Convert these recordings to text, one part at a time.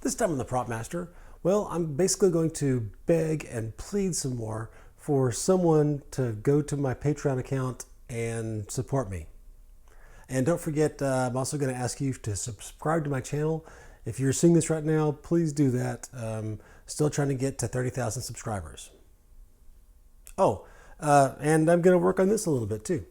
This time on the Prop Master, well, I'm basically going to beg and plead some more for someone to go to my Patreon account and support me. And don't forget, I'm also going to ask you to subscribe to my channel. If you're seeing this right now, please do that. Still trying to get to 30,000 subscribers. Oh, and I'm going to work on this a little bit too.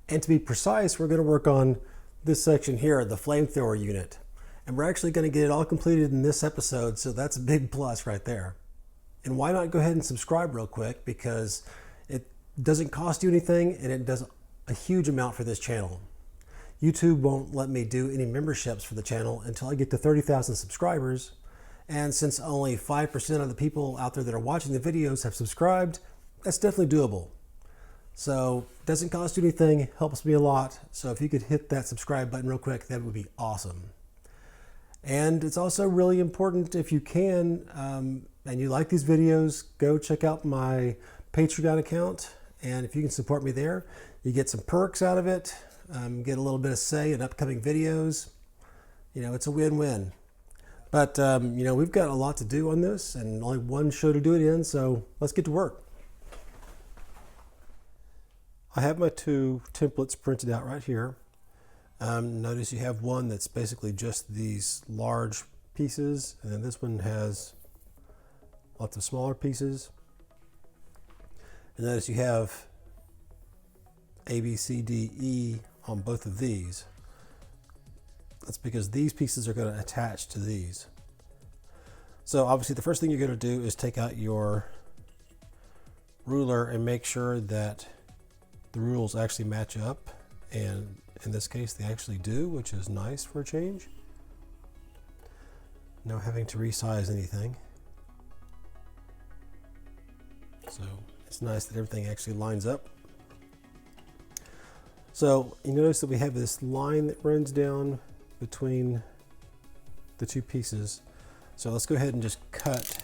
And to be precise, we're going to work on this section here, the flamethrower unit. And we're actually going to get it all completed in this episode, so that's a big plus right there. And why not go ahead and subscribe real quick, because it doesn't cost you anything and it does a huge amount for this channel. YouTube won't let me do any memberships for the channel until I get to 30,000 subscribers. And since only 5% of the people out there that are watching the videos have subscribed, that's definitely doable. So it doesn't cost you anything, helps me a lot. So if you could hit that subscribe button real quick, that would be awesome. And it's also really important, if you can, and you like these videos, go check out my Patreon account. And if you can support me there, you get some perks out of it, get a little bit of say in upcoming videos. You know, it's a win-win. But, you know, we've got a lot to do on this and only one show to do it in, so let's get to work. I have my two templates printed out right here. Notice you have one that's basically just these large pieces, and then this one has lots of smaller pieces. And notice you have A, B, C, D, E on both of these. That's because these pieces are going to attach to these. So obviously the first thing you're going to do is take out your ruler and make sure that the rules actually match up, and in this case they actually do, which is nice for a change. No having to resize anything. So it's nice that everything actually lines up. So you notice that we have this line that runs down between the two pieces. So let's go ahead and just cut.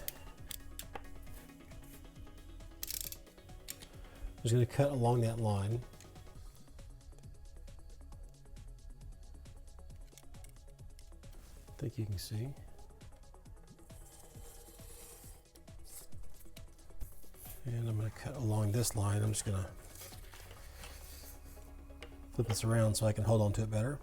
I'm just going to cut along that line. I think you can see. And I'm going to cut along this line. I'm just going to flip this around so I can hold on to it better.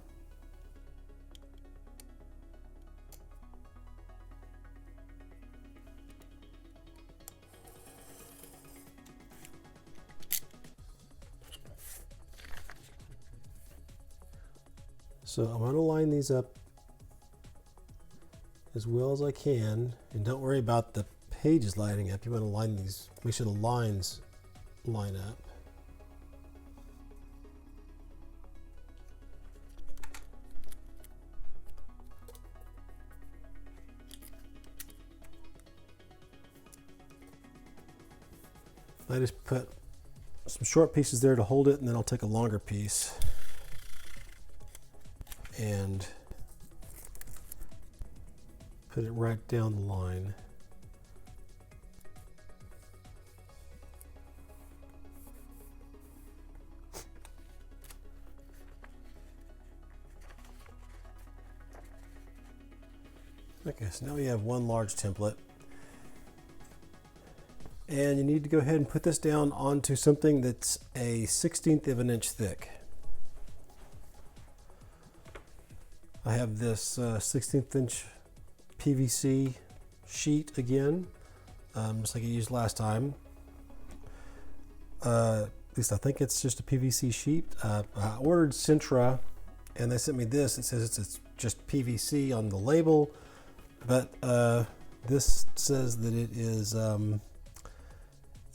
So I'm going to line these up as well as I can, and don't worry about the pages lining up. You want to line these, make sure the lines line up. I just put some short pieces there to hold it, and then I'll take a longer piece and put it right down the line. Okay, so now we have one large template. And you need to go ahead and put this down onto something that's a 1/16 of an inch thick. I have this 1/16 inch PVC sheet again, just like I used last time. At least I think it's just a PVC sheet. I ordered Sintra and they sent me this. It says it's just PVC on the label, but this says that it is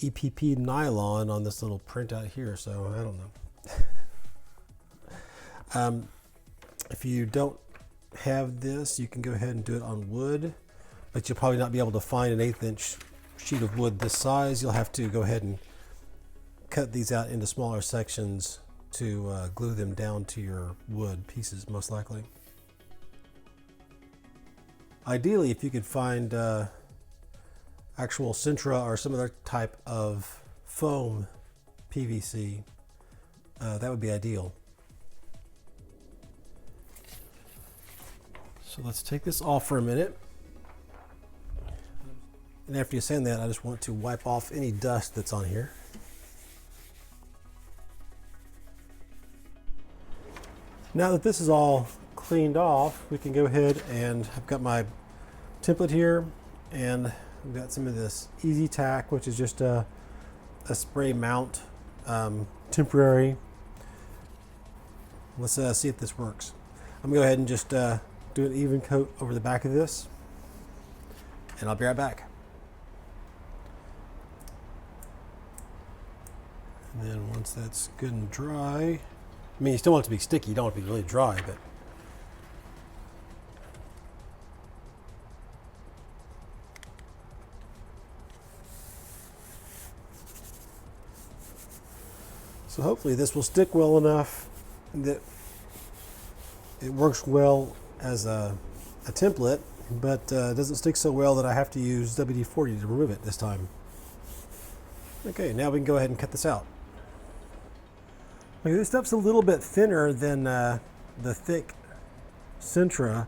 EPP nylon on this little printout here, so I don't know. If you don't have this, you can go ahead and do it on wood, but you'll probably not be able to find an 1/8 inch sheet of wood this size. You'll have to go ahead and cut these out into smaller sections to glue them down to your wood pieces, most likely. Ideally, if you could find actual Sintra or some other type of foam PVC, that would be ideal. So let's take this off for a minute. And after you sand that, I just want to wipe off any dust that's on here. Now that this is all cleaned off, we can go ahead and I've got my template here, and we've got some of this Easy Tack, which is just a spray mount, temporary. Let's see if this works. I'm gonna go ahead and just do an even coat over the back of this, and I'll be right back. And then once that's good and dry, I mean, you still want it to be sticky, you don't want it to be really dry, but so hopefully this will stick well enough that it works well as a template, but doesn't stick so well that I have to use WD-40 to remove it this time. Okay, now we can go ahead and cut this out. Okay, this stuff's a little bit thinner than the thick Sintra,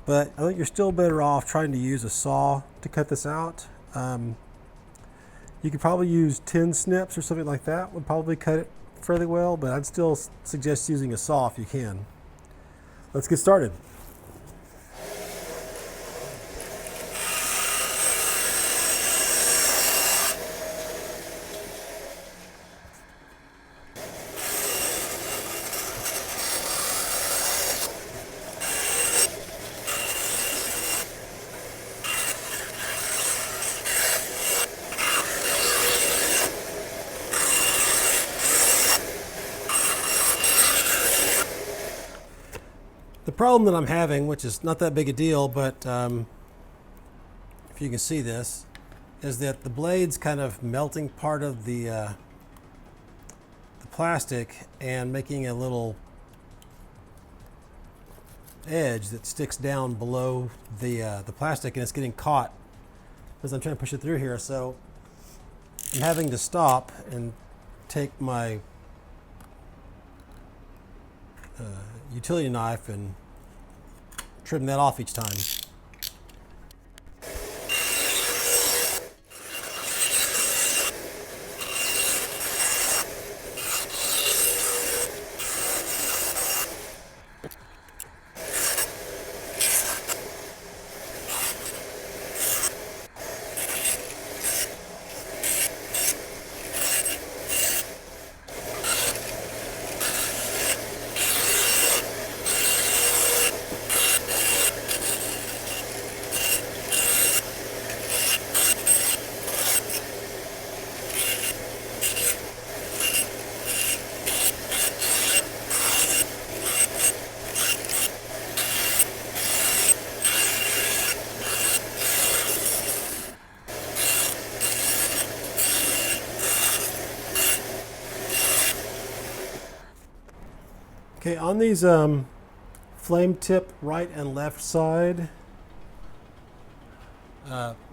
but I think you're still better off trying to use a saw to cut this out. You could probably use 10 snips or something like that, would probably cut it fairly well, but I'd still suggest using a saw if you can. Let's get started. The problem that I'm having, which is not that big a deal, but if you can see this, is that the blade's kind of melting part of the plastic and making a little edge that sticks down below the plastic, and it's getting caught as I'm trying to push it through here. So I'm having to stop and take my utility knife and trim that off each time. Okay, on these flame tip right and left side,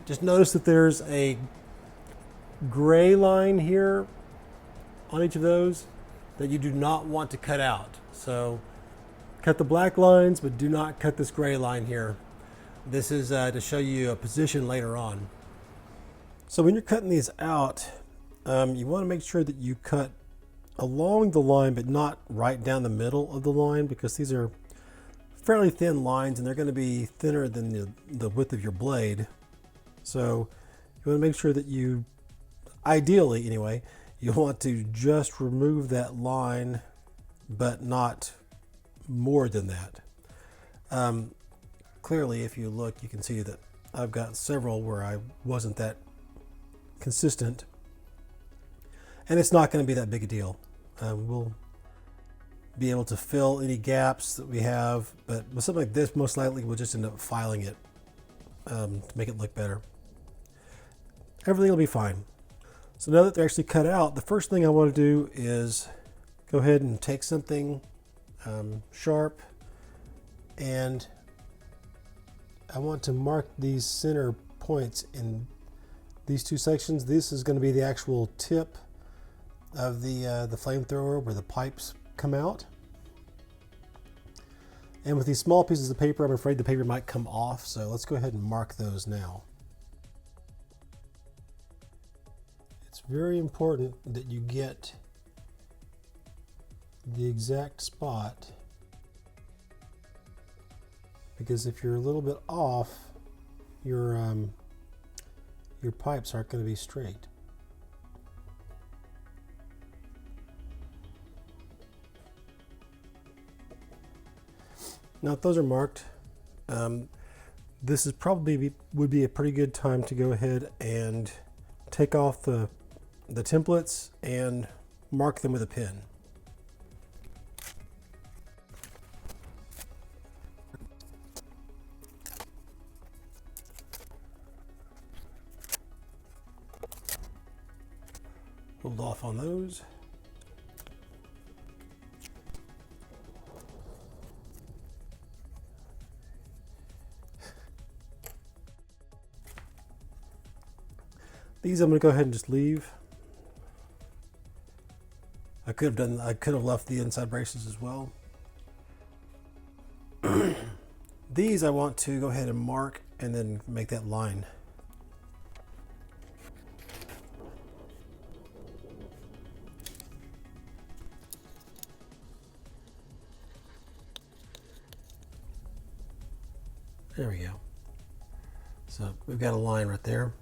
just notice that there's a gray line here on each of those that you do not want to cut out. So cut the black lines, but do not cut this gray line here. This is to show you a position later on. So when you're cutting these out, you want to make sure that you cut along the line, but not right down the middle of the line, because these are fairly thin lines and they're going to be thinner than the width of your blade. So you want to make sure that you, ideally anyway, you want to just remove that line, but not more than that. Clearly, if you look, you can see that I've got several where I wasn't that consistent, and it's not going to be that big a deal. We'll be able to fill any gaps that we have, but with something like this, most likely we'll just end up filing it to make it look better. Everything will be fine. So now that they're actually cut out, the first thing I want to do is go ahead and take something sharp, and I want to mark these center points in these two sections. This is going to be the actual tip of the flamethrower where the pipes come out. And with these small pieces of paper, I'm afraid the paper might come off, so let's go ahead and mark those now. It's very important that you get the exact spot, because if you're a little bit off, your pipes aren't going to be straight. Now, if those are marked, this is probably would be a pretty good time to go ahead and take off the templates and mark them with a pen. Hold off on those. These I'm going to go ahead and just leave. I could have left the inside braces as well. These I want to go ahead and mark and then make that line. There we go. So we've got a line right there.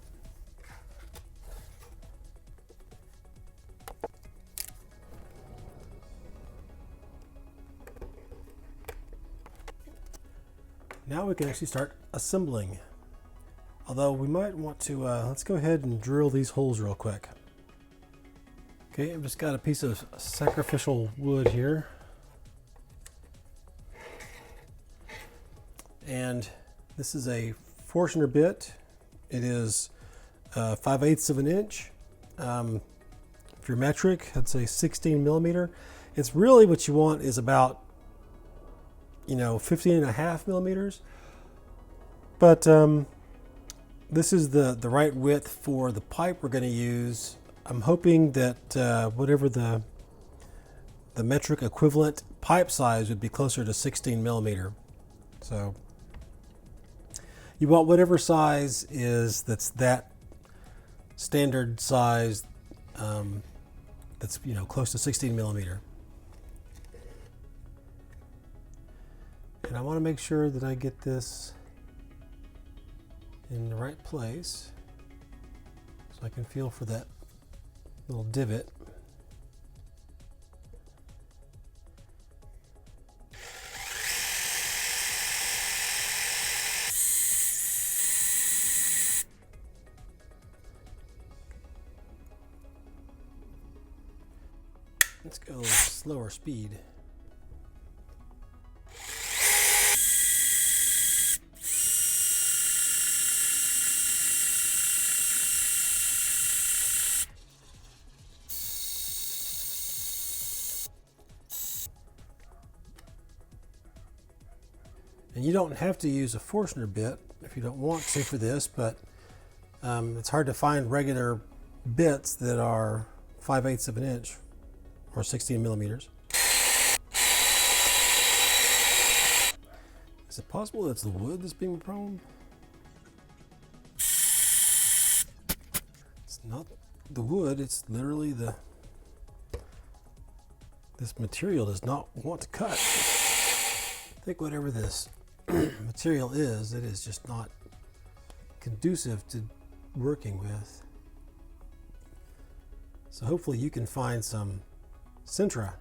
Now we can actually start assembling. Although we might want to, let's go ahead and drill these holes real quick. Okay, I've just got a piece of sacrificial wood here. And this is a Forstner bit. It is 5/8 of an inch. If you're metric, I'd say 16 millimeter. It's really what you want is about 15.5 millimeters. But this is the right width for the pipe we're going to use. I'm hoping that whatever the metric equivalent pipe size would be closer to 16 millimeter. So you want whatever size is that's that standard size, that's close to 16 millimeter. And I want to make sure that I get this in the right place so I can feel for that little divot. Let's go a little slower speed. And you don't have to use a Forstner bit if you don't want to for this, but it's hard to find regular bits that are 5/8 of an inch or 16 millimeters. Is it possible that it's the wood that's being the problem? It's not the wood, it's literally this material does not want to cut. I think whatever this material is, it is just not conducive to working with. So hopefully you can find some Sintra.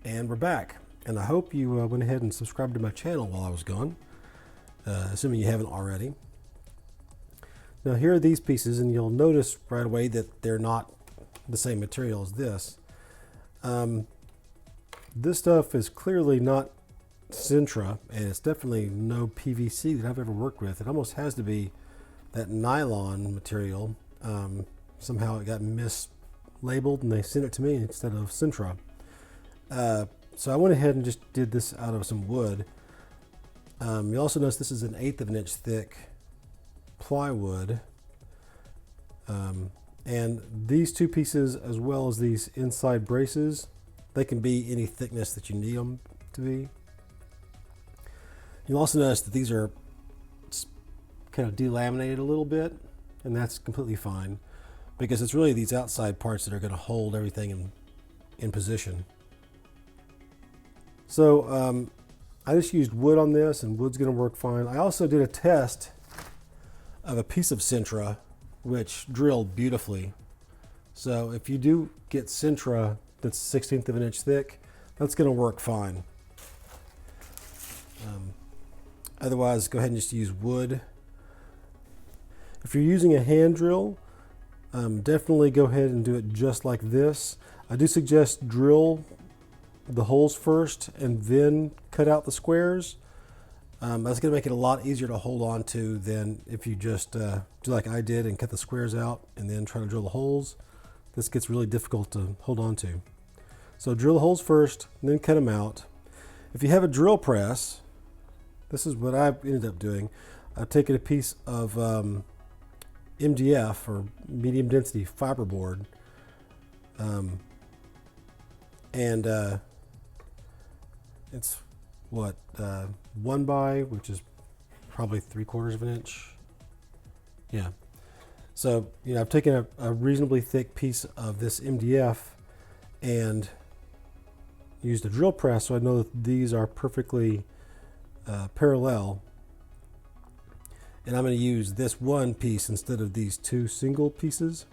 And we're back. And I hope you went ahead and subscribed to my channel while I was gone, assuming you haven't already. Now here are these pieces, and you'll notice right away that they're not the same material as this. This stuff is clearly not Sintra, and it's definitely no PVC that I've ever worked with. It almost has to be that nylon material. Somehow it got mislabeled and they sent it to me instead of Sintra. So I went ahead and just did this out of some wood. You also notice this is an 1/8 of an inch thick plywood. And these two pieces, as well as these inside braces, they can be any thickness that you need them to be. You'll also notice that these are kind of delaminated a little bit, and that's completely fine because it's really these outside parts that are going to hold everything in position. So I just used wood on this, and wood's going to work fine. I also did a test of a piece of Sintra which drilled beautifully. So if you do get Sintra that's 1/16 of an inch thick, that's going to work fine. Otherwise, go ahead and just use wood. If you're using a hand drill, definitely go ahead and do it just like this. I do suggest drill the holes first and then cut out the squares. That's going to make it a lot easier to hold on to than if you just do like I did and cut the squares out and then try to drill the holes. This gets really difficult to hold on to. So drill the holes first and then cut them out. If you have a drill press, this is what I ended up doing. I've taken a piece of MDF, or medium density fiberboard, and it's what 1 by, which is probably 3/4 of an inch. Yeah. So I've taken a reasonably thick piece of this MDF and used a drill press, so I know that these are perfectly parallel. And I'm going to use this one piece instead of these two single pieces.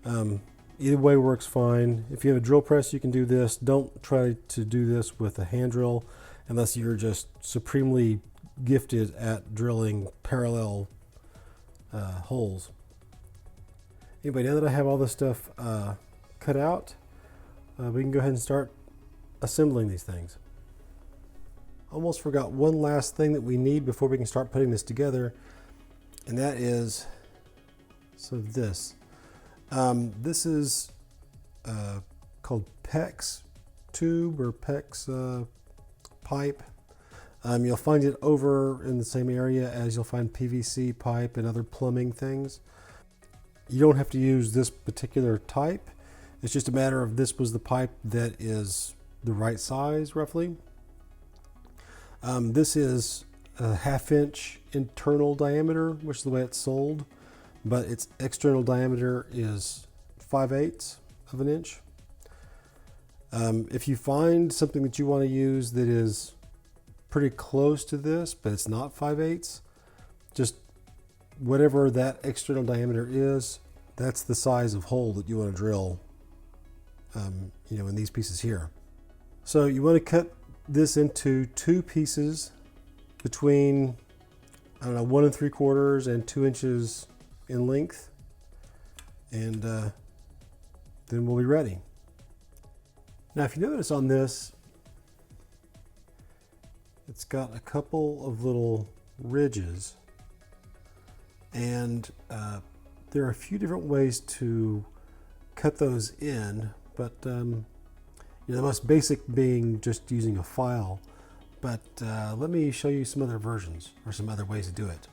Either way works fine. If you have a drill press, you can do this. Don't try to do this with a hand drill unless you're just supremely gifted at drilling parallel holes. Anyway, now that I have all this stuff cut out, we can go ahead and start assembling these things. Almost forgot one last thing that we need before we can start putting this together, and that is this. This is called Pex Tube or Pex pipe. You'll find it over in the same area as you'll find PVC pipe and other plumbing things. You don't have to use this particular type. It's just a matter of this was the pipe that is the right size, roughly. This is a 1/2 inch internal diameter, which is the way it's sold, but its external diameter is 5/8 of an inch. If you find something that you want to use that is pretty close to this, but it's not 5/8, just whatever that external diameter is, that's the size of hole that you want to drill, in these pieces here. So you want to cut this into 2 pieces between, 1 3/4 and 2 inches in length, and then we'll be ready. Now, if you notice on this, it's got a couple of little ridges, and there are a few different ways to cut those in, but the most basic being just using a file. But let me show you some other versions or some other ways to do it.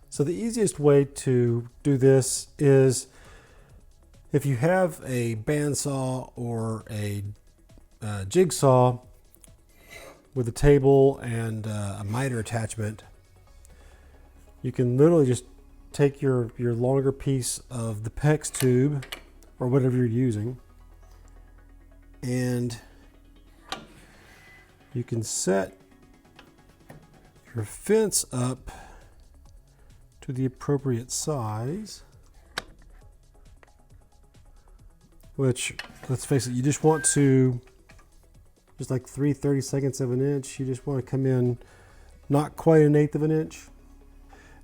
So the easiest way to do this is if you have a bandsaw or a jigsaw with a table and a miter attachment, you can literally just take your longer piece of the Pex tube or whatever you're using, and you can set your fence up to the appropriate size, which, let's face it, you just want to, just like 3/32 of an inch, you just want to come in not quite 1/8 of an inch.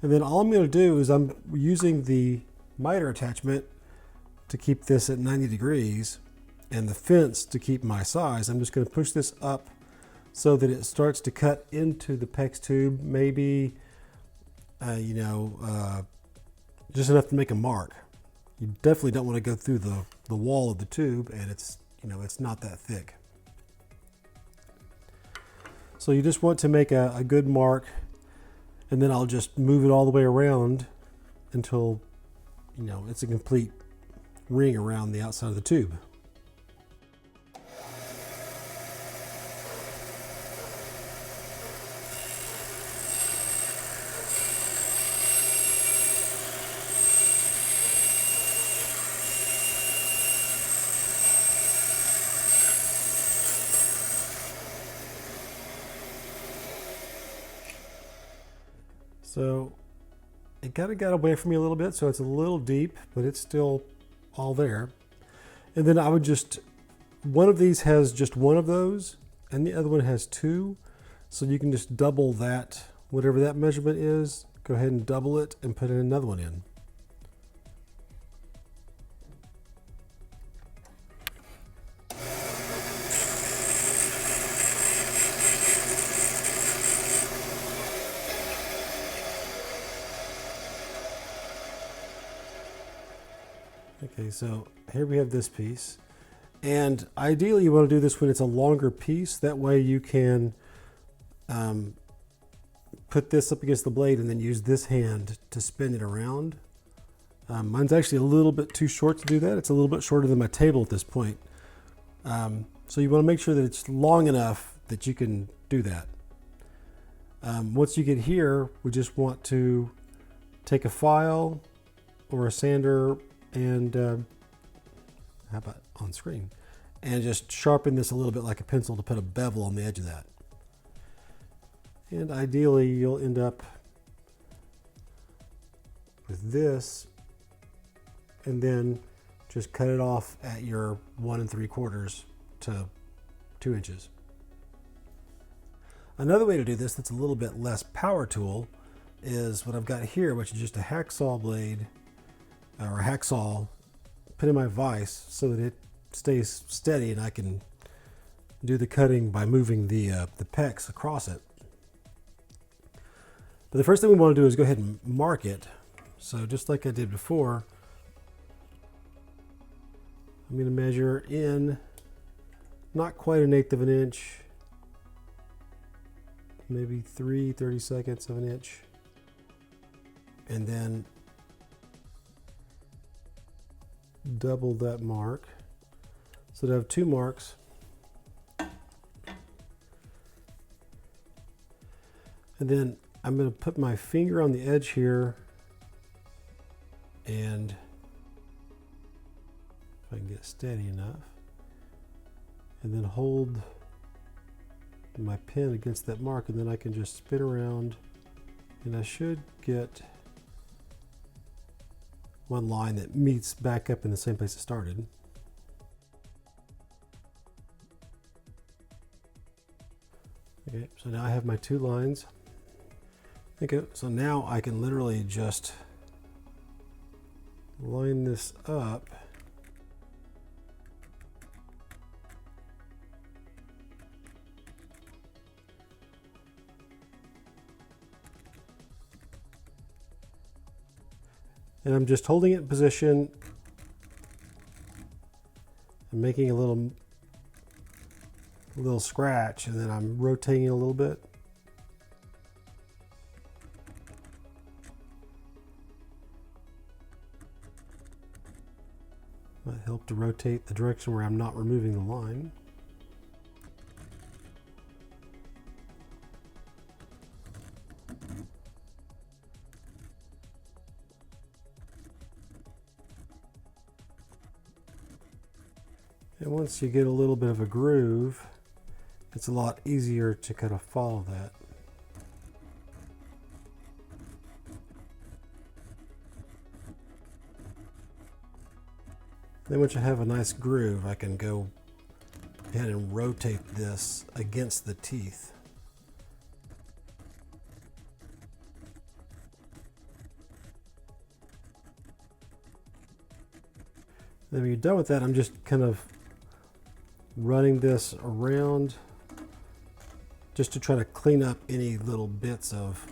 And then all I'm going to do is I'm using the miter attachment to keep this at 90 degrees and the fence to keep my size. I'm just going to push this up so that it starts to cut into the Pex tube, maybe, just enough to make a mark. You definitely don't want to go through the wall of the tube, and it's not that thick. So you just want to make a good mark, and then I'll just move it all the way around until you know, it's a complete ring around the outside of the tube. So it kind of got away from me a little bit, so it's a little deep, but it's still all there. And then I would just, one of these has just one of those, and the other one has two. So you can just double that, whatever that measurement is, go ahead and double it and put another one in. Okay, so here we have this piece, and ideally you want to do this when it's a longer piece. That way you can put this up against the blade and then use this hand to spin it around. Mine's actually a little bit too short to do that. It's a little bit shorter than my table at this point. So you want to make sure that it's long enough that you can do that. Once you get here, we just want to take a file or a sander and how about on screen, and just sharpen this a little bit like a pencil to put a bevel on the edge of that. And ideally you'll end up with this, and then just cut it off at your 1 3/4 to 2 inches. Another way to do this that's a little bit less power tool is what I've got here, which is just a hacksaw blade or a hacksaw put in my vise so that it stays steady and I can do the cutting by moving the pex across it. But the first thing we want to do is go ahead and mark it. So just like I did before, I'm going to measure in not quite 1/8 of an inch, maybe 3/32 of an inch, and then double that mark. So to have 2 marks. And then I'm going to put my finger on the edge here, and if I can get steady enough, and then hold my pen against that mark, and then I can just spin around, and I should get one line that meets back up in the same place it started. Okay, so now I have my 2 lines. Okay, so now I can literally just line this up . And I'm just holding it in position and making a little scratch, and then I'm rotating it a little bit. Might help to rotate the direction where I'm not removing the line. And once you get a little bit of a groove, it's a lot easier to kind of follow that. Then once you have a nice groove, I can go ahead and rotate this against the teeth. Then when you're done with that, I'm just kind of running this around just to try to clean up any little bits of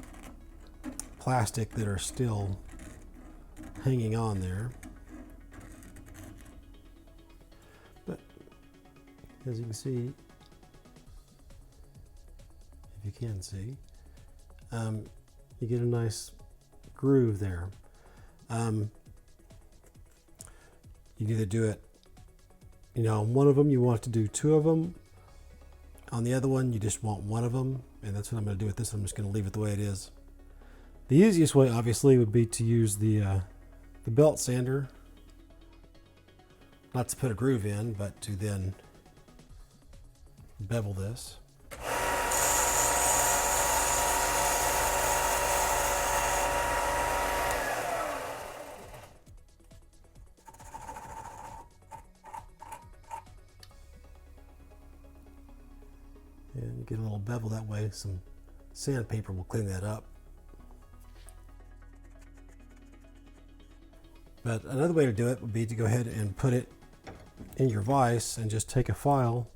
plastic that are still hanging on there. But as you can see, if you can see, you get a nice groove there. You can either do it, you know, on one of them you want to do 2 of them. On the other one you just want 1 of them, and that's what I'm going to do with this. I'm just going to leave it the way it is. The easiest way obviously would be to use the belt sander, not to put a groove in, but to then bevel this. And you get a little bevel that way. Some sandpaper will clean that up. But another way to do it would be to go ahead and put it in your vise and just take a file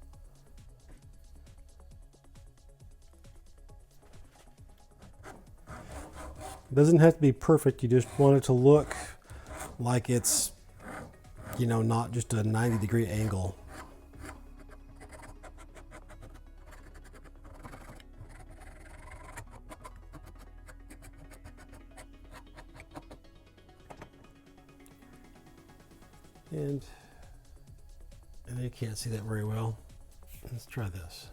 It doesn't have to be perfect. You just want it to look like it's, you know, not just a 90-degree angle. And I know you can't see that very well. Let's try this.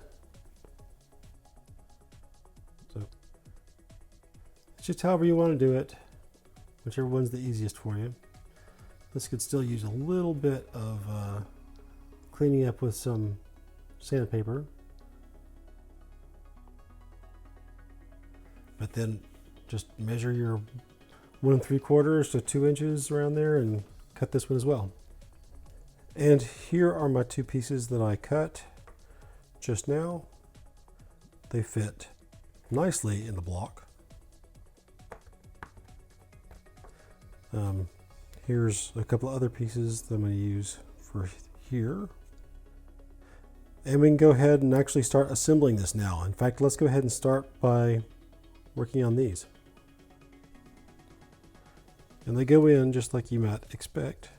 So it's just however you want to do it, whichever one's the easiest for you. This could still use a little bit of cleaning up with some sandpaper. But then just measure your 1 3/4 to 2 inches around there and cut this one as well. And here are my 2 pieces that I cut just now. They fit nicely in the block. Here's a couple of other pieces that I'm going to use for here. And we can go ahead and actually start assembling this now. In fact, let's go ahead and start by working on these. And they go in just like you might expect.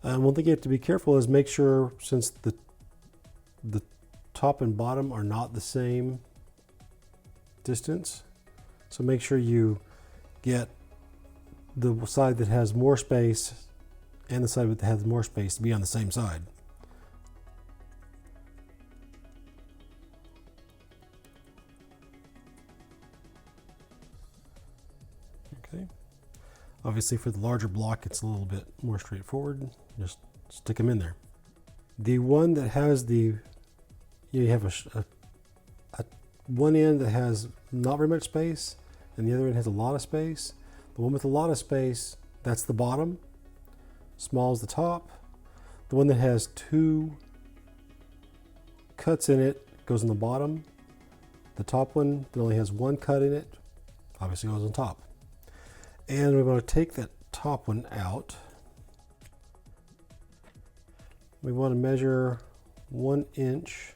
One thing you have to be careful is make sure, since the top and bottom are not the same distance, so make sure you get the side that has more space and the side that has more space to be on the same side. Okay. Obviously for the larger block it's a little bit more straightforward. Just stick them in there. The one that has you have a one end that has not very much space and the other end has a lot of space. The one with a lot of space, that's the bottom. Small is the top. The one that has 2 cuts in it goes on the bottom. The top one that only has 1 cut in it obviously goes on top. And we're going to take that top one out. We want to measure 1 inch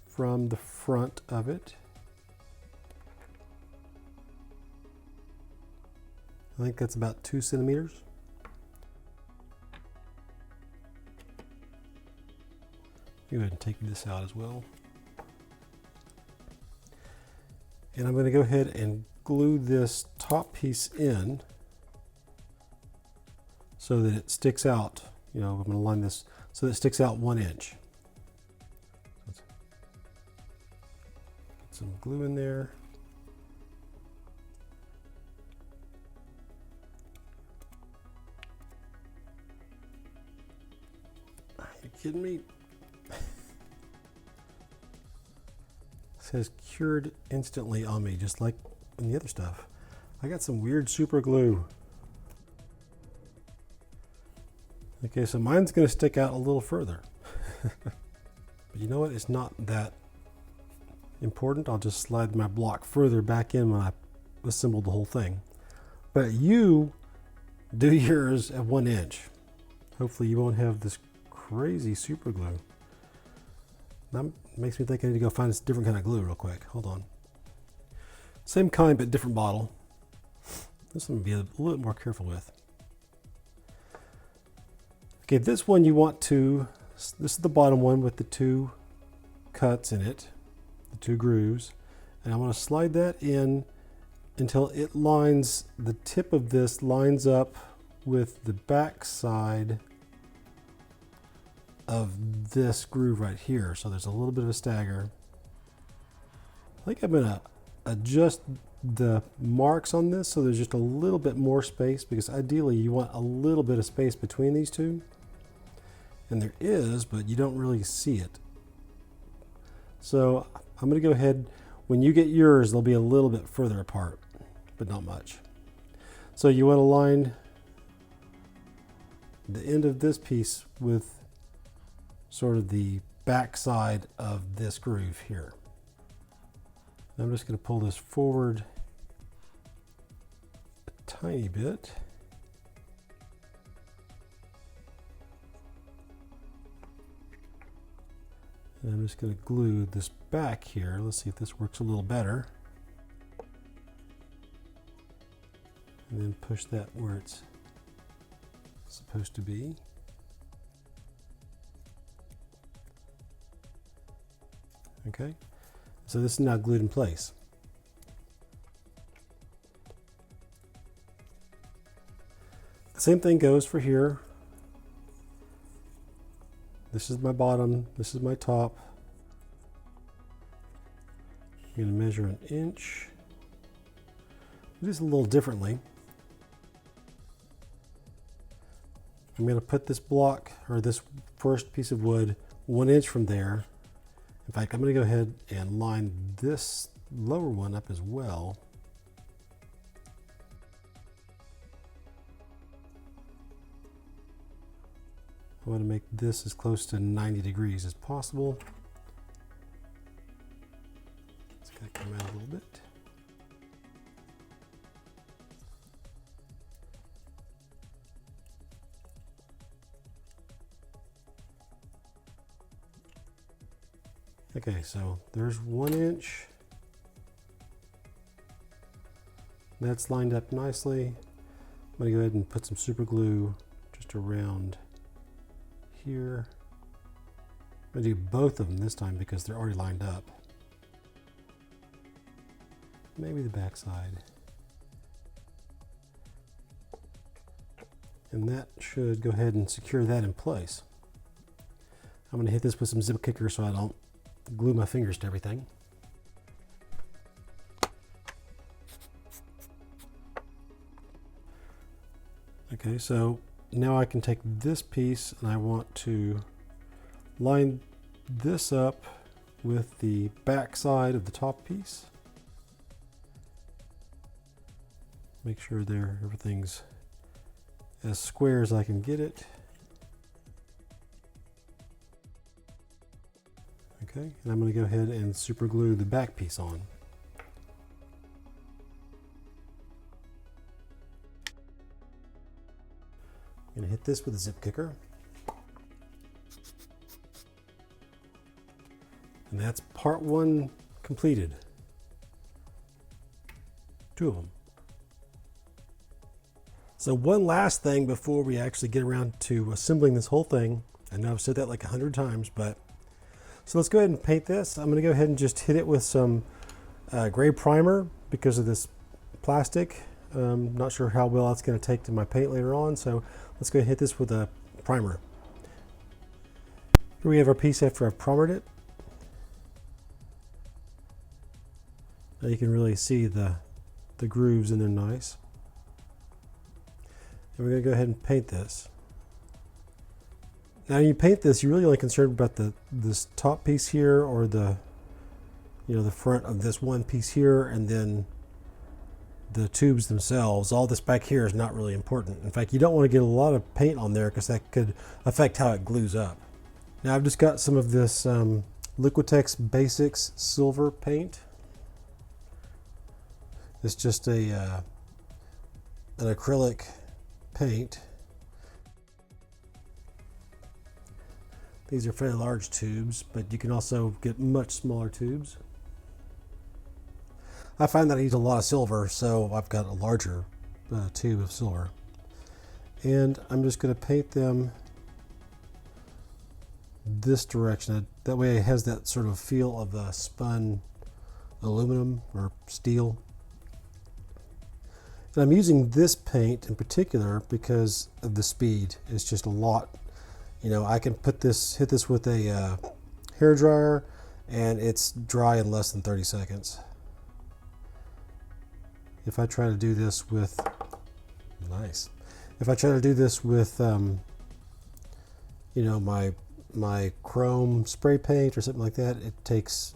from the front of it. I think that's about 2 centimeters. Go ahead and take this out as well. And I'm going to go ahead and glue this top piece in so that it sticks out. You know, I'm going to line this so that it sticks out 1 inch. Put some glue in there. Are you kidding me? It says cured instantly on me, just like in the other stuff. I got some weird super glue. Okay, so mine's going to stick out a little further. But you know what? It's not that important. I'll just slide my block further back in when I assemble the whole thing. But you do yours at 1 inch. Hopefully you won't have this crazy super glue. That makes me think I need to go find a different kind of glue real quick. Hold on. Same kind but different bottle. This one be a little bit more careful with. Okay, this one you want to, this is the bottom one with the 2 cuts in it, the 2 grooves. And I want to slide that in until it lines, the tip of this lines up with the back side of this groove right here. So there's a little bit of a stagger. I think I'm gonna adjust the marks on this so there's just a little bit more space, because ideally you want a little bit of space between these two. And there is, but you don't really see it. So I'm gonna go ahead, when you get yours, they'll be a little bit further apart, but not much. So you want to line the end of this piece with sort of the back side of this groove here. I'm just going to pull this forward a tiny bit. And I'm just going to glue this back here. Let's see if this works a little better. And then push that where it's supposed to be. Okay, so this is now glued in place. The same thing goes for here. This is my bottom, this is my top. I'm going to measure an inch. Do this a little differently. I'm going to put this block, or this first piece of wood, 1 inch from there. In fact, I'm going to go ahead and line this lower one up as well. I want to make this as close to 90 degrees as possible. It's going to come out a little bit. Okay, so there's 1 inch. That's lined up nicely. I'm going to go ahead and put some super glue just around here. I'm going to do both of them this time because they're already lined up. Maybe the back side. And that should go ahead and secure that in place. I'm going to hit this with some zip kicker so I don't glue my fingers to everything. Okay, so now I can take this piece and I want to line this up with the back side of the top piece. Make sure everything's as square as I can get it. Okay, and I'm going to go ahead and super glue the back piece on. I'm going to hit this with a zip kicker. And that's part 1 completed. 2 of them. So one last thing before we actually get around to assembling this whole thing. I know I've said that like 100 times, but so let's go ahead and paint this. I'm going to go ahead and just hit it with some gray primer because of this plastic. Not sure how well it's going to take to my paint later on, so let's go ahead and hit this with a primer. Here we have our piece after I've primered it. Now you can really see the grooves in there nice. And we're going to go ahead and paint this. Now when you paint this, you're really only concerned about this top piece here, or the front of this one piece here, and then the tubes themselves. All this back here is not really important. In fact, you don't want to get a lot of paint on there because that could affect how it glues up. Now I've just got some of this Liquitex Basics silver paint. It's just an acrylic paint. These are fairly large tubes, but you can also get much smaller tubes. I find that I use a lot of silver, so I've got a larger tube of silver. And I'm just going to paint them this direction. That way it has that sort of feel of spun aluminum or steel. It And I'm using this paint in particular because of the speed. It's just a lot. You know, I can hit this with a hair dryer, and it's dry in less than 30 seconds. If I try to do this with, if I try to do this with, you know, my chrome spray paint or something like that, it takes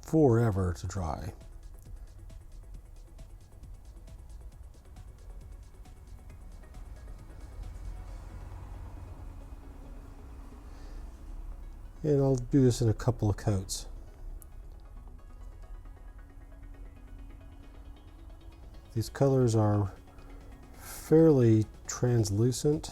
forever to dry. And I'll do this in a couple of coats. These colors are fairly translucent.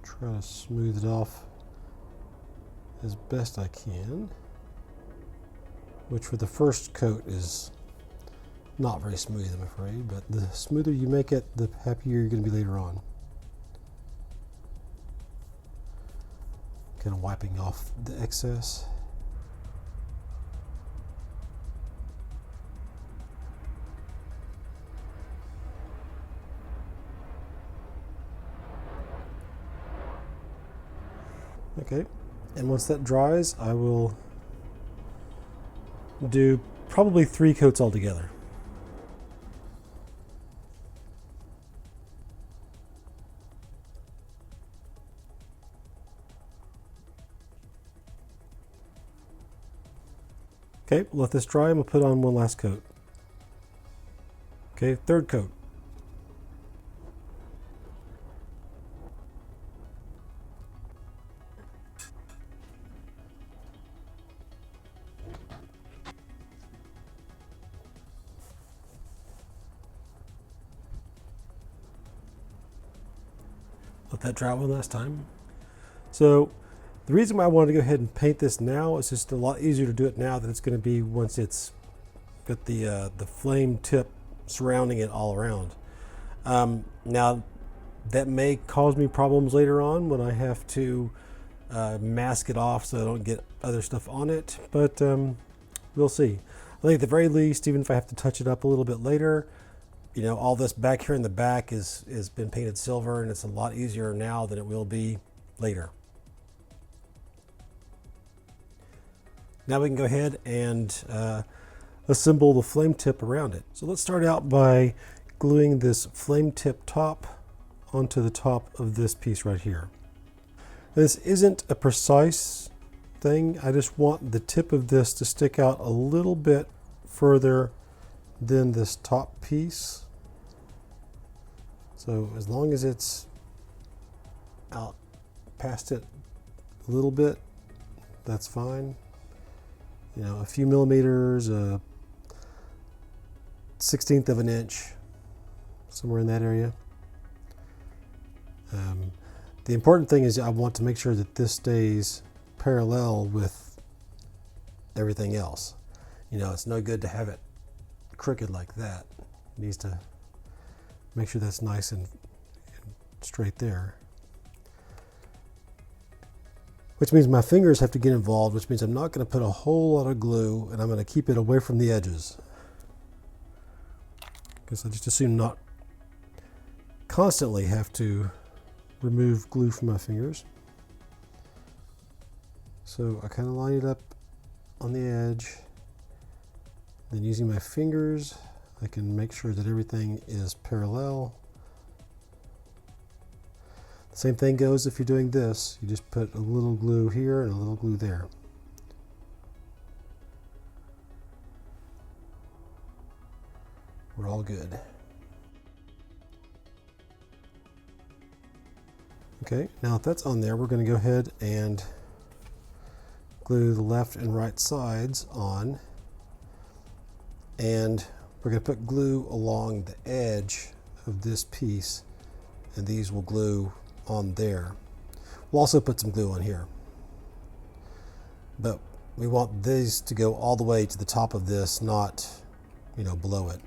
Try to smooth it off as best I can, which for the first coat is not very smooth, I'm afraid, but the smoother you make it, the happier you're going to be later on. Kind of wiping off the excess. Okay, and once that dries, I will do probably 3 coats altogether. Okay, let this dry and we'll put on one last coat. Okay, 3rd coat. Let that dry one last time. So the reason why I wanted to go ahead and paint this now is just a lot easier to do it now than it's going to be once it's got the flame tip surrounding it all around. Now that may cause me problems later on when I have to mask it off so I don't get other stuff on it, but we'll see. I think at the very least, even if I have to touch it up a little bit later, you know, all this back here in the back has been painted silver, and it's a lot easier now than it will be later. Now we can go ahead and assemble the flame tip around it. So let's start out by gluing this flame tip top onto the top of this piece right here. This isn't a precise thing. I just want the tip of this to stick out a little bit further than this top piece. So as long as it's out past it a little bit, that's fine. You know, a few millimeters, a 1/16 of an inch, somewhere in that area. The important thing is I want to make sure that this stays parallel with everything else. You know, it's no good to have it crooked like that. It needs to make sure that's nice and straight there. Which means my fingers have to get involved, which means I'm not going to put a whole lot of glue, and I'm going to keep it away from the edges. Because I just assume not constantly have to remove glue from my fingers. So I kind of line it up on the edge. Then using my fingers, I can make sure that everything is parallel. The same thing goes if you're doing this. You just put a little glue here and a little glue there. We're all good. Okay, now if that's on there, we're going to go ahead and glue the left and right sides on. And we're going to put glue along the edge of this piece, and these will glue on there. We'll also put some glue on here, but we want these to go all the way to the top of this, not, you know, below it.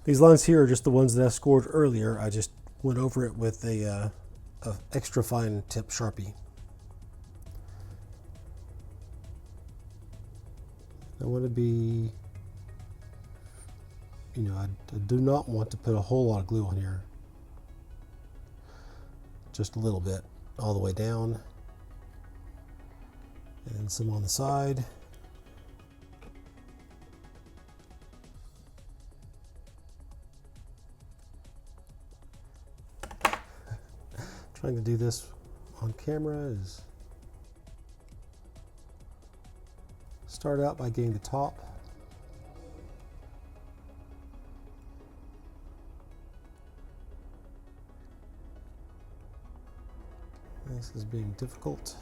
These lines here are just the ones that I scored earlier. I just went over it with a extra fine tip Sharpie. I want to be, you know, I do not want to put a whole lot of glue on here. Just a little bit, all the way down. And some on the side. Trying to do this on camera is start out by getting the top. This is being difficult.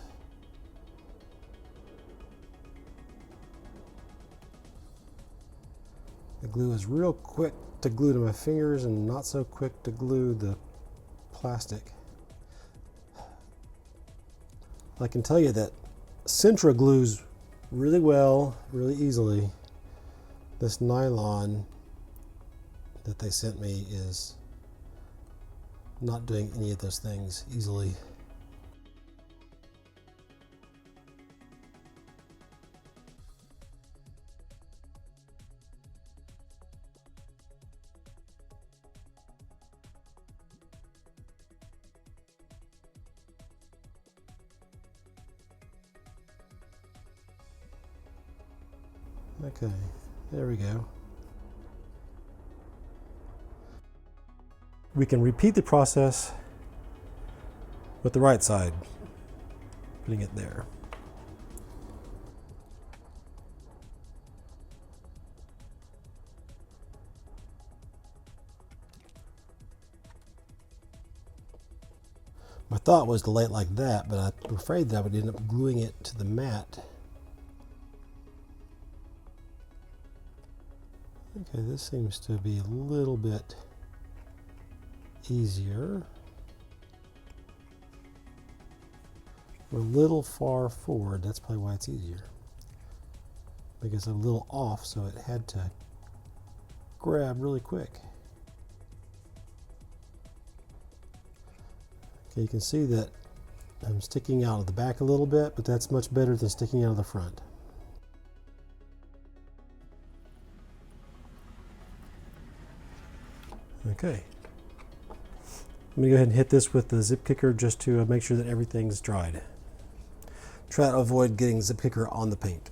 The glue is real quick to glue to my fingers and not so quick to glue the plastic. I can tell you that Sintra glues really well, really easily. This nylon that they sent me is not doing any of those things easily. Okay, there we go. We can repeat the process with the right side, putting it there. My thought was to lay it like that, but I'm afraid that I would end up gluing it to the mat. Okay, this seems to be a little bit easier. We're a little far forward, that's probably why it's easier. Because I'm a little off, so it had to grab really quick. Okay, you can see that I'm sticking out of the back a little bit, but that's much better than sticking out of the front. Okay, let me go ahead and hit this with the zip kicker just to make sure that everything's dried. Try to avoid getting zip kicker on the paint.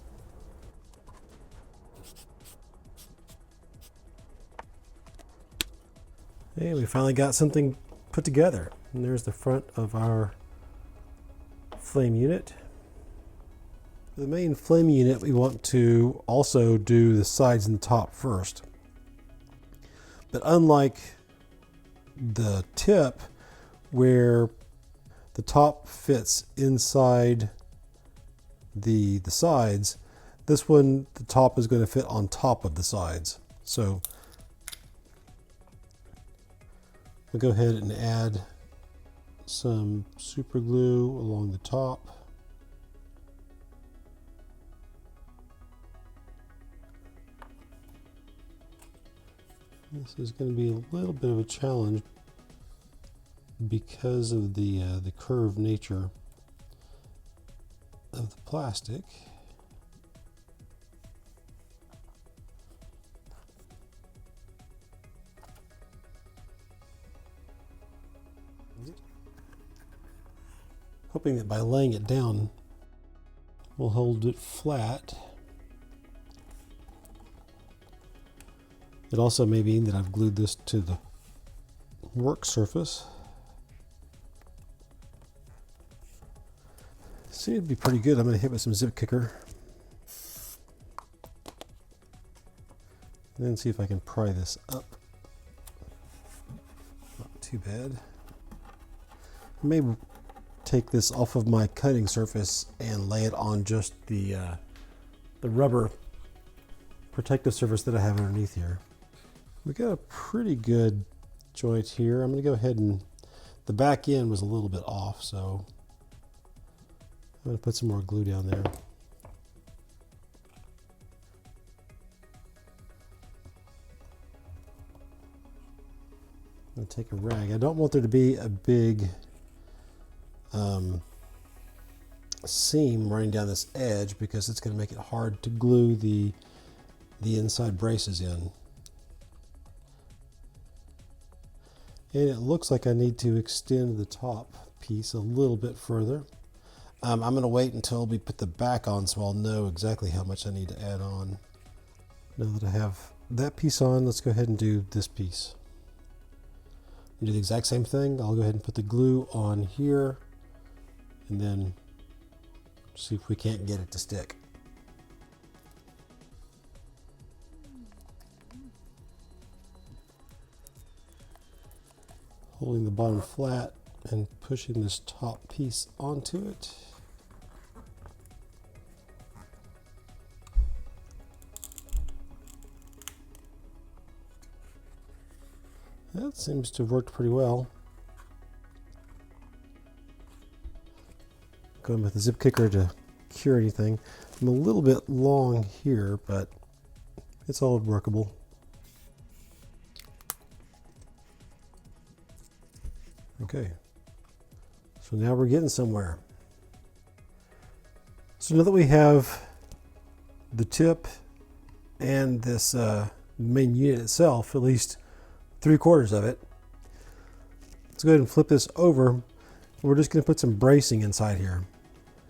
And we finally got something put together. And there's the front of our flame unit. For the main flame unit, we want to also do the sides and the top first. But unlike the tip, where the top fits inside the sides, this one, the top is going to fit on top of the sides. So we'll go ahead and add some super glue along the top. This is going to be a little bit of a challenge because of the curved nature of the plastic. Hoping that by laying it down, we'll hold it flat. It also may mean that I've glued this to the work surface. See, it'd be pretty good. I'm going to hit with some zip kicker. And then see if I can pry this up. Not too bad. I may take this off of my cutting surface and lay it on just the rubber protective surface that I have underneath here. We got a pretty good joint here. I'm going to go ahead and, the back end was a little bit off, so I'm going to put some more glue down there. I'm going to take a rag. I don't want there to be a big seam running down this edge because it's going to make it hard to glue the inside braces in. And it looks like I need to extend the top piece a little bit further. I'm going to wait until we put the back on so I'll know exactly how much I need to add on. Now that I have that piece on, let's go ahead and do this piece. Do the exact same thing. I'll go ahead and put the glue on here and then see if we can't get it to stick. Holding the bottom flat and pushing this top piece onto it. That seems to have worked pretty well. Going with the zip kicker to cure anything. I'm a little bit long here, but it's all workable. Okay, so now we're getting somewhere. So now that we have the tip and this main unit itself, at least 3/4 of it, let's go ahead and flip this over. We're just going to put some bracing inside here.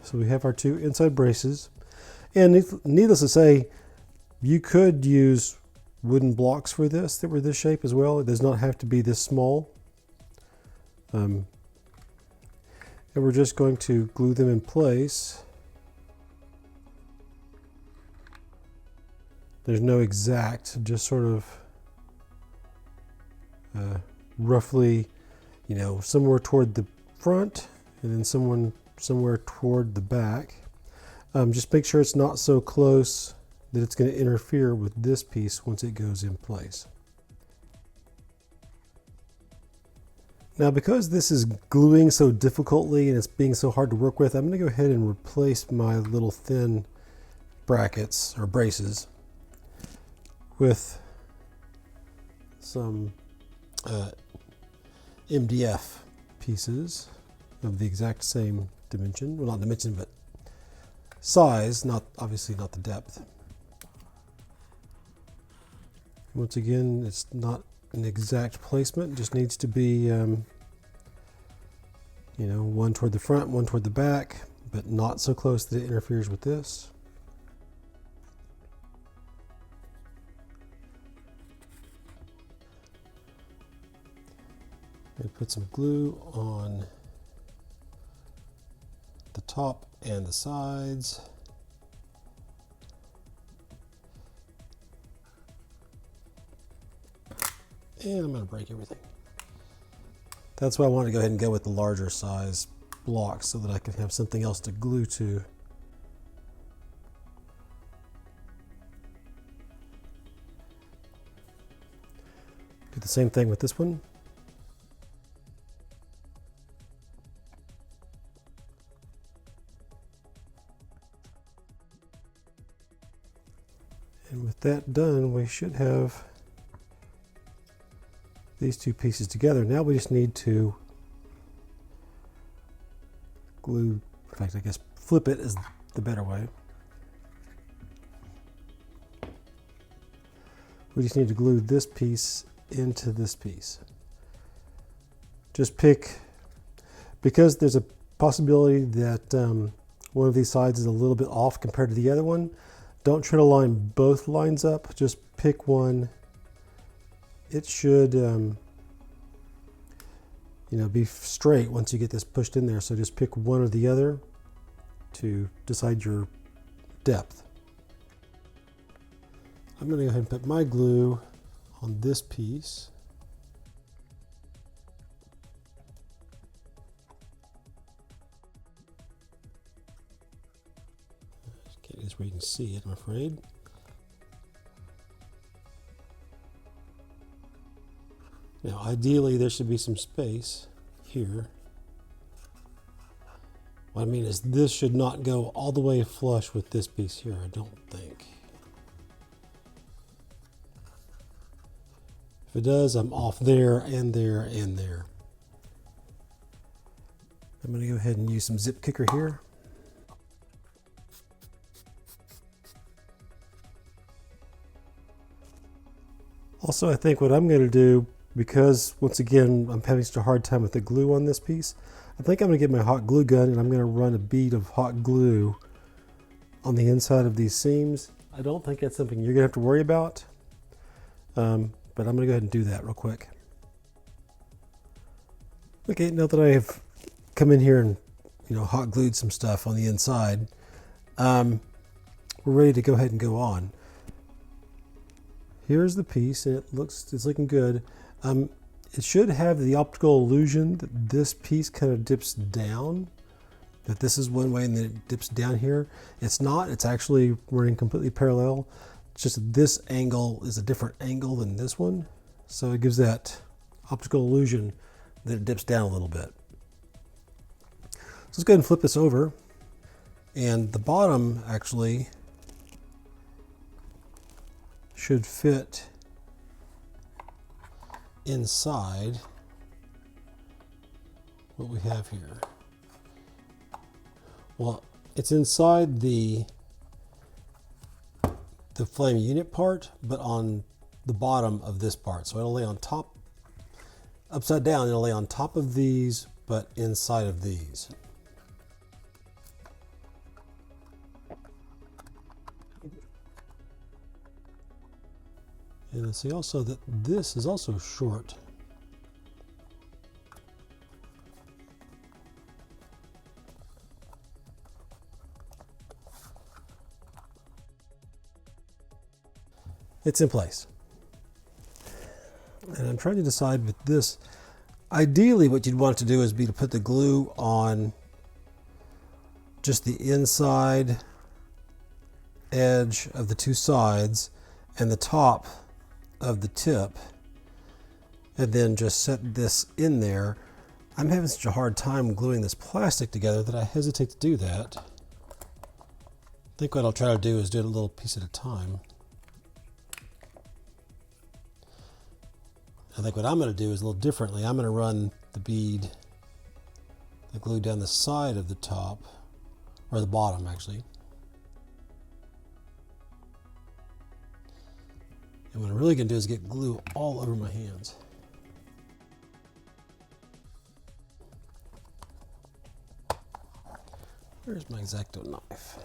So we have our two inside braces, and needless to say, you could use wooden blocks for this that were this shape as well. It does not have to be this small. And we're just going to glue them in place. There's no exact, just sort of roughly, you know, somewhere toward the front and then somewhere toward the back. Just make sure it's not so close that it's going to interfere with this piece once it goes in place. Now, because this is gluing so difficultly and it's being so hard to work with, I'm going to go ahead and replace my little thin brackets or braces with some MDF pieces of the exact same dimension. Well, not dimension, but size, obviously not the depth. Once again, it's not an exact placement, it just needs to be you know, one toward the front, one toward the back, but not so close that it interferes with this. And put some glue on the top and the sides. And I'm going to break everything. That's why I wanted to go ahead and go with the larger size blocks so that I can have something else to glue to. Do the same thing with this one. And with that done, we should have these two pieces together. Now we just need to glue, in fact, I guess flip it is the better way. We just need to glue this piece into this piece. Just pick, because there's a possibility that one of these sides is a little bit off compared to the other one, don't try to line both lines up, just pick one. It should you know, be straight once you get this pushed in there, so just pick one or the other to decide your depth. I'm going to go ahead and put my glue on this piece. Can't just where you can see it, I'm afraid. Now, ideally, there should be some space here. What I mean is this should not go all the way flush with this piece here, I don't think. If If it does, I'm off there and there and there. I'm going to go ahead and use some zip kicker here. Also, I think what I'm going to do, because once again I'm having such a hard time with the glue on this piece, I think I'm going to get my hot glue gun and I'm going to run a bead of hot glue on the inside of these seams. I don't think that's something you're going to have to worry about, but I'm going to go ahead and do that real quick. Okay, now that I have come in here and hot glued some stuff on the inside, we're ready to go ahead and go on. Here's the piece, and it's looking good. It should have the optical illusion that this piece kind of dips down, that this is one way and then it dips down here. It's not, it's actually running completely parallel. It's just that this angle is a different angle than this one. So it gives that optical illusion that it dips down a little bit. So let's go ahead and flip this over. And the bottom actually should fit inside what we have here. Well, it's inside the flame unit part, but on the bottom of this part. So it'll lay on top, upside down, it'll lay on top of these, but inside of these. And see also that this is also short. It's in place. And I'm trying to decide with this, ideally what you'd want to do is to put the glue on just the inside edge of the two sides and the top of the tip, and then just set this in there. I'm having such a hard time gluing this plastic together that I hesitate to do that. I think what I'll try to do is do it a little piece at a time. I think what I'm going to do is a little differently. I'm going to run the bead, the glue down the side of the top, or the bottom actually. And what I'm really going to do is get glue all over my hands. Where's my X-Acto knife?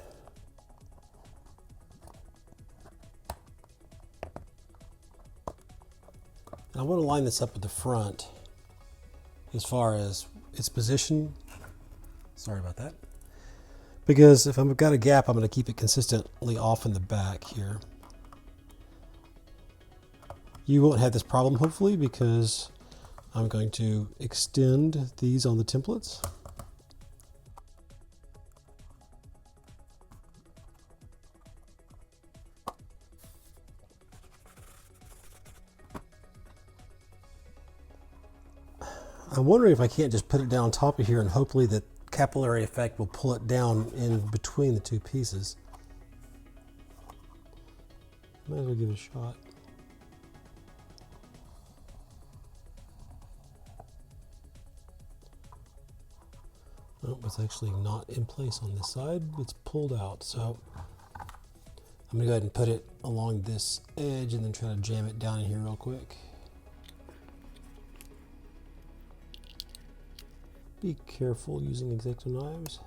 I want to line this up with the front as far as its position. Sorry about that. Because if I've got a gap, I'm going to keep it consistently off in the back here. You won't have this problem, hopefully, because I'm going to extend these on the templates. I'm wondering if I can't just put it down on top of here and hopefully the capillary effect will pull it down in between the two pieces. Might as well give it a shot. Oh, it's actually not in place on this side. It's pulled out. So I'm going to go ahead and put it along this edge and then try to jam it down in here real quick. Be careful using X-Acto knives.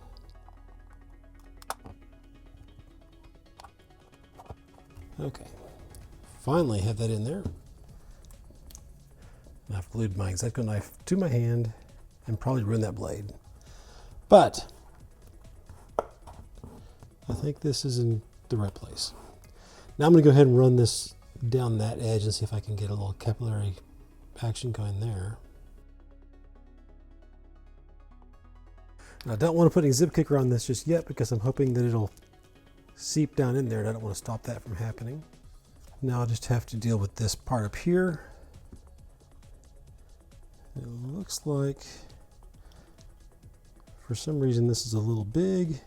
Okay, finally have that in there. I've glued my X-Acto knife to my hand and probably ruined that blade. But I think this is in the right place. Now I'm going to go ahead and run this down that edge and see if I can get a little capillary action going there. And I don't want to put any zip kicker on this just yet because I'm hoping that it'll seep down in there and I don't want to stop that from happening. Now I'll just have to deal with this part up here. It looks like for some reason this is a little big.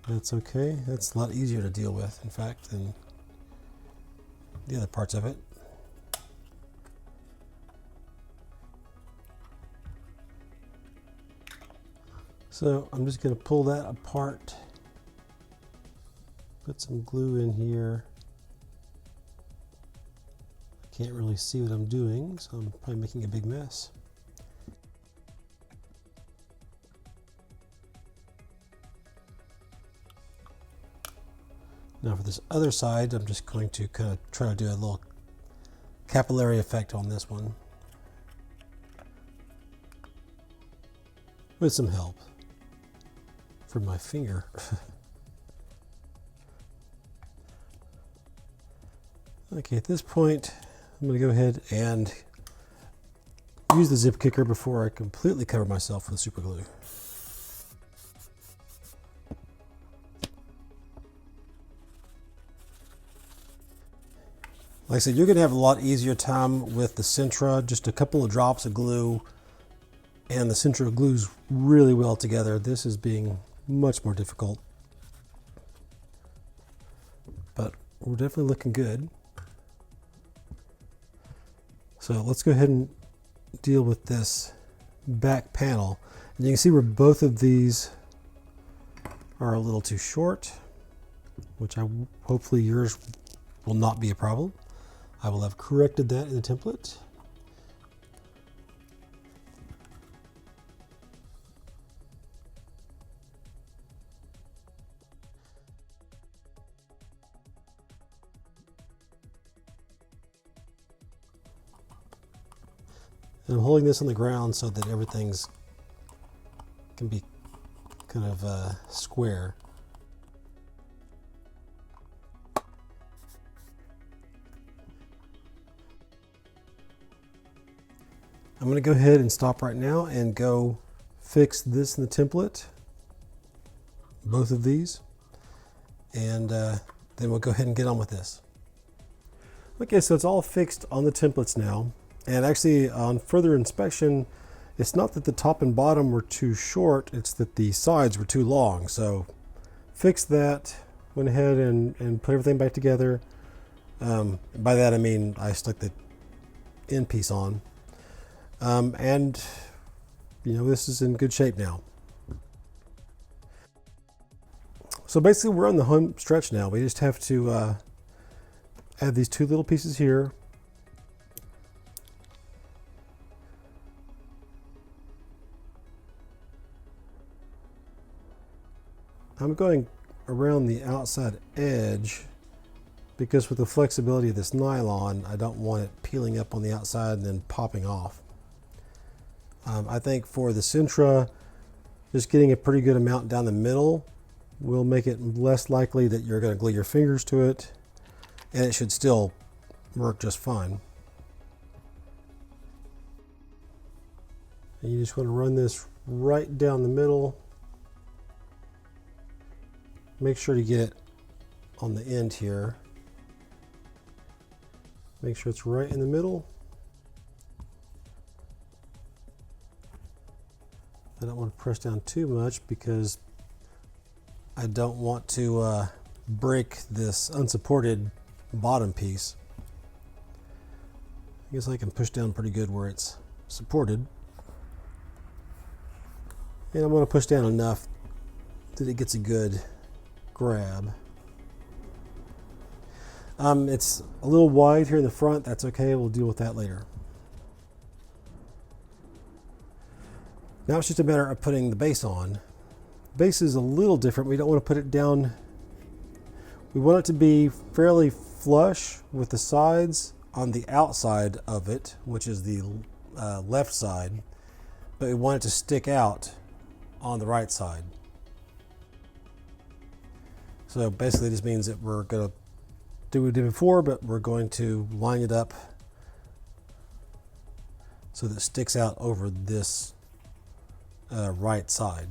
That's okay. That's a lot easier to deal with, in fact, than the other parts of it. So I'm just going to pull that apart, put some glue in here. I can't really see what I'm doing, so I'm probably making a big mess. Now for this other side, I'm just going to kind of try to do a little capillary effect on this one with some help from my finger. Okay, at this point, I'm going to go ahead and use the zip kicker before I completely cover myself with super glue. Like I said, you're going to have a lot easier time with the Sintra. Just a couple of drops of glue and the Sintra glues really well together. This is being much more difficult, but we're definitely looking good. So let's go ahead and deal with this back panel. And you can see where both of these are a little too short, which hopefully yours will not be a problem. I will have corrected that in the template. And I'm holding this on the ground so that everything's can be kind of square. I'm going to go ahead and stop right now and go fix this in the template, both of these, and then we'll go ahead and get on with this. Okay, so it's all fixed on the templates now, and actually on further inspection, it's not that the top and bottom were too short, it's that the sides were too long. So fixed that, went ahead and put everything back together. By that I mean I stuck the end piece on. And you know, this is in good shape now. So basically we're on the home stretch now. We just have to add these two little pieces here. I'm going around the outside edge because with the flexibility of this nylon, I don't want it peeling up on the outside and then popping off. I think for the Sintra, just getting a pretty good amount down the middle will make it less likely that you're going to glue your fingers to it, and it should still work just fine. And you just want to run this right down the middle. Make sure to get it on the end here. Make sure it's right in the middle. I don't want to press down too much because I don't want to break this unsupported bottom piece. I guess I can push down pretty good where it's supported. And I'm going to push down enough that it gets a good grab. It's a little wide here in the front. That's okay. We'll deal with that later. Now it's just a matter of putting the base on. The base is a little different. We don't want to put it down. We want it to be fairly flush with the sides on the outside of it, which is the left side, but we want it to stick out on the right side. So basically this means that we're going to do what we did before, but we're going to line it up so that it sticks out over this right side.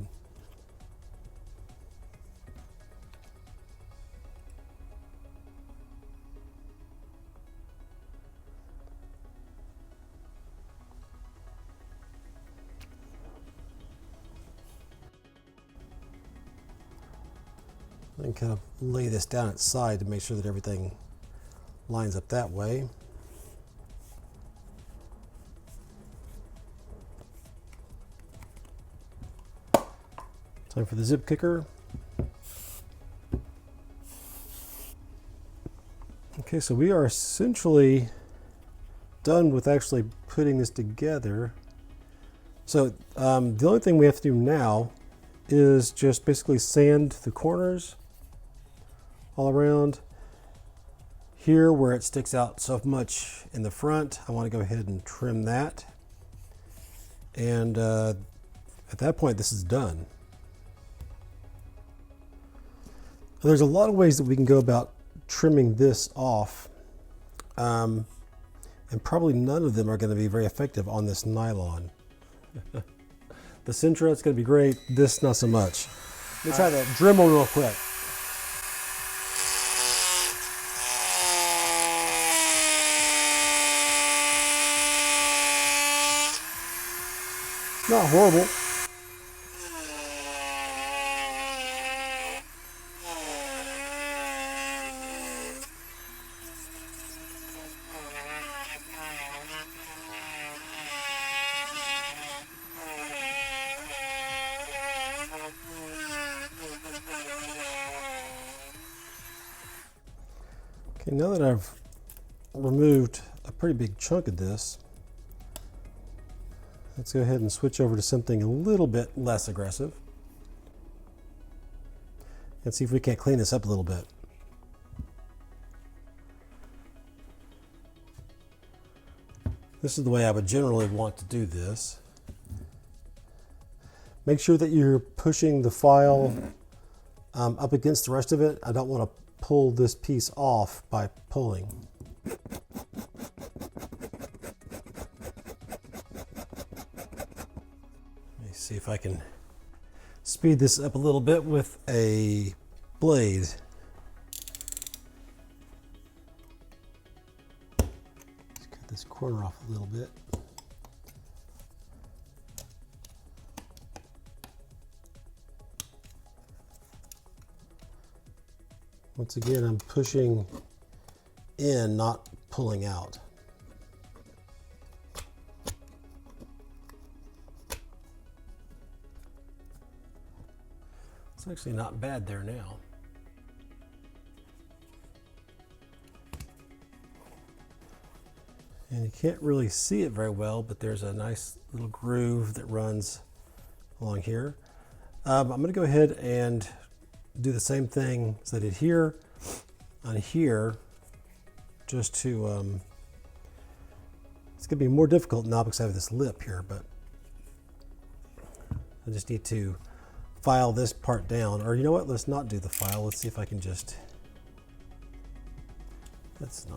And kind of lay this down its side to make sure that everything lines up that way. Time for the zip kicker. Okay, so we are essentially done with actually putting this together. So the only thing we have to do now is just basically sand the corners all around. Here where it sticks out so much in the front, I want to go ahead and trim that. And at that point, this is done. There's a lot of ways that we can go about trimming this off, and probably none of them are going to be very effective on this nylon. The Sintra, it's going to be great. This, not so much. Let me try the Dremel real quick. It's not horrible. Okay, now that I've removed a pretty big chunk of this, let's go ahead and switch over to something a little bit less aggressive. Let's see if we can't clean this up a little bit. This is the way I would generally want to do this. Make sure that you're pushing the file up against the rest of it. I don't want to pull this piece off by pulling. Let me see if I can speed this up a little bit with a blade. Let's cut this corner off a little bit. Once again, I'm pushing in, not pulling out. It's actually not bad there now. And you can't really see it very well, but there's a nice little groove that runs along here. I'm going to go ahead and do the same thing as I did here on here, just to it's gonna be more difficult now because I have this lip here, but I just need to file this part down. Or you know what, let's not do the file. Let's see if I can just, if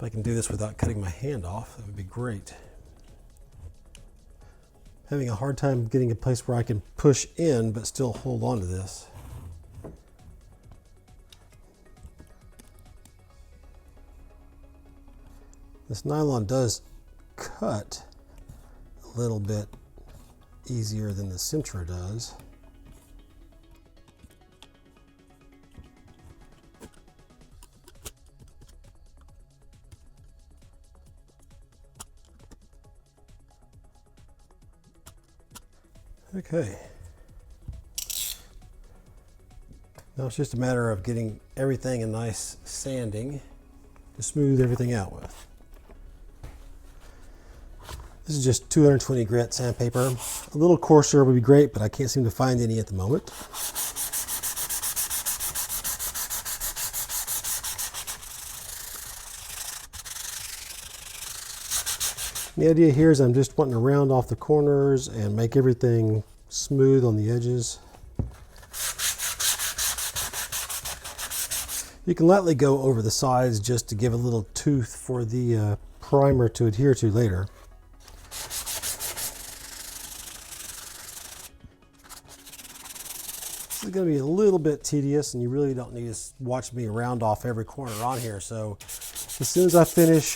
I can do this without cutting my hand off, that would be great. Having a hard time getting a place where I can push in but still hold on to this. This nylon does cut a little bit easier than the Sintra does. Okay. Now it's just a matter of getting everything a nice sanding to smooth everything out with. This is just 220 grit sandpaper. A little coarser would be great, but I can't seem to find any at the moment. The idea here is I'm just wanting to round off the corners and make everything smooth on the edges. You can lightly go over the sides just to give a little tooth for the primer to adhere to later. This is going to be a little bit tedious, and you really don't need to watch me round off every corner on here. So as soon as I finish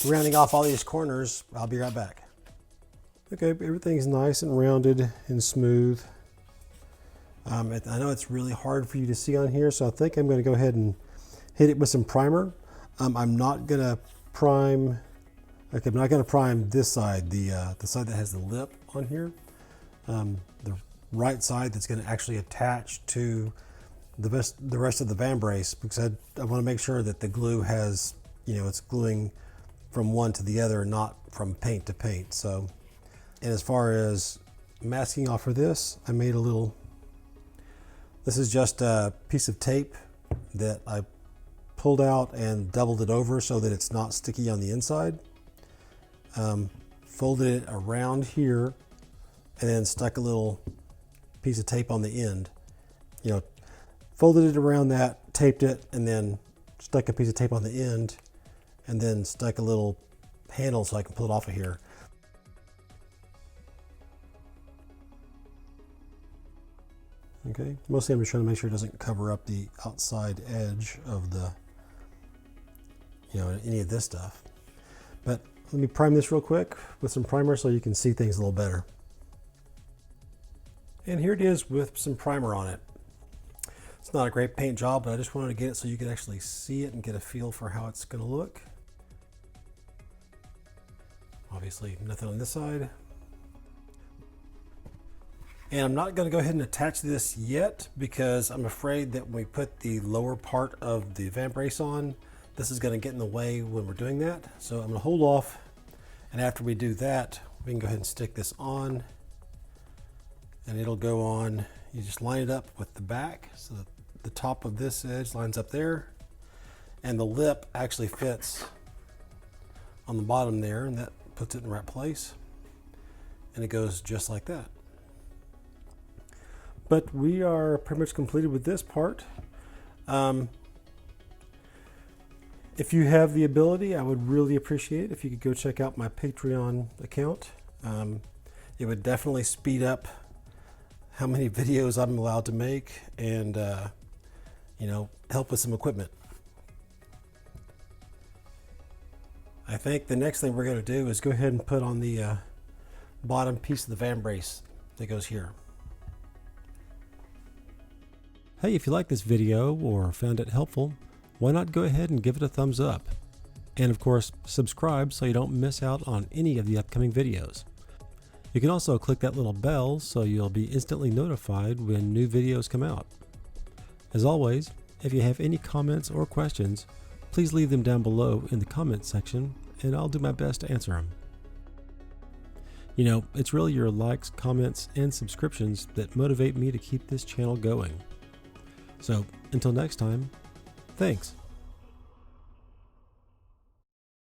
rounding off all these corners, I'll be right back. Okay, everything's nice and rounded and smooth. I know it's really hard for you to see on here, so I think I'm going to go ahead and hit it with some primer. I'm not going to prime. Okay, I'm not going to prime this side, the side that has the lip on here. right side that's going to actually attach to the rest of the Vambrace, because I want to make sure that the glue has, it's gluing from one to the other, not from paint to paint. So, and as far as masking off for this, I made a little, this is just a piece of tape that I pulled out and doubled it over so that it's not sticky on the inside. Folded it around here and then stuck a little piece of tape on the end. Folded it around that, taped it, and then stuck a piece of tape on the end, and then stuck a little handle so I can pull it off of here. Okay, mostly I'm just trying to make sure it doesn't cover up the outside edge of the, any of this stuff. But let me prime this real quick with some primer so you can see things a little better. And here it is with some primer on it. It's not a great paint job, but I just wanted to get it so you could actually see it and get a feel for how it's going to look. Obviously nothing on this side. And I'm not going to go ahead and attach this yet because I'm afraid that when we put the lower part of the Vambrace on, this is going to get in the way when we're doing that. So I'm going to hold off, and after we do that, we can go ahead and stick this on, and it'll go on. You just line it up with the back so that the top of this edge lines up there, and the lip actually fits on the bottom there, and that puts it in the right place, and it goes just like that. But we are pretty much completed with this part. If you have the ability, I would really appreciate it if you could go check out my Patreon account. It would definitely speed up how many videos I'm allowed to make, and help with some equipment. I think the next thing we're going to do is go ahead and put on the bottom piece of the Vambrace that goes here. Hey, if you like this video or found it helpful, why not go ahead and give it a thumbs up? And of course, subscribe so you don't miss out on any of the upcoming videos. You can also click that little bell so you'll be instantly notified when new videos come out. As always, if you have any comments or questions, please leave them down below in the comments section and I'll do my best to answer them. It's really your likes, comments, and subscriptions that motivate me to keep this channel going. So until next time, thanks.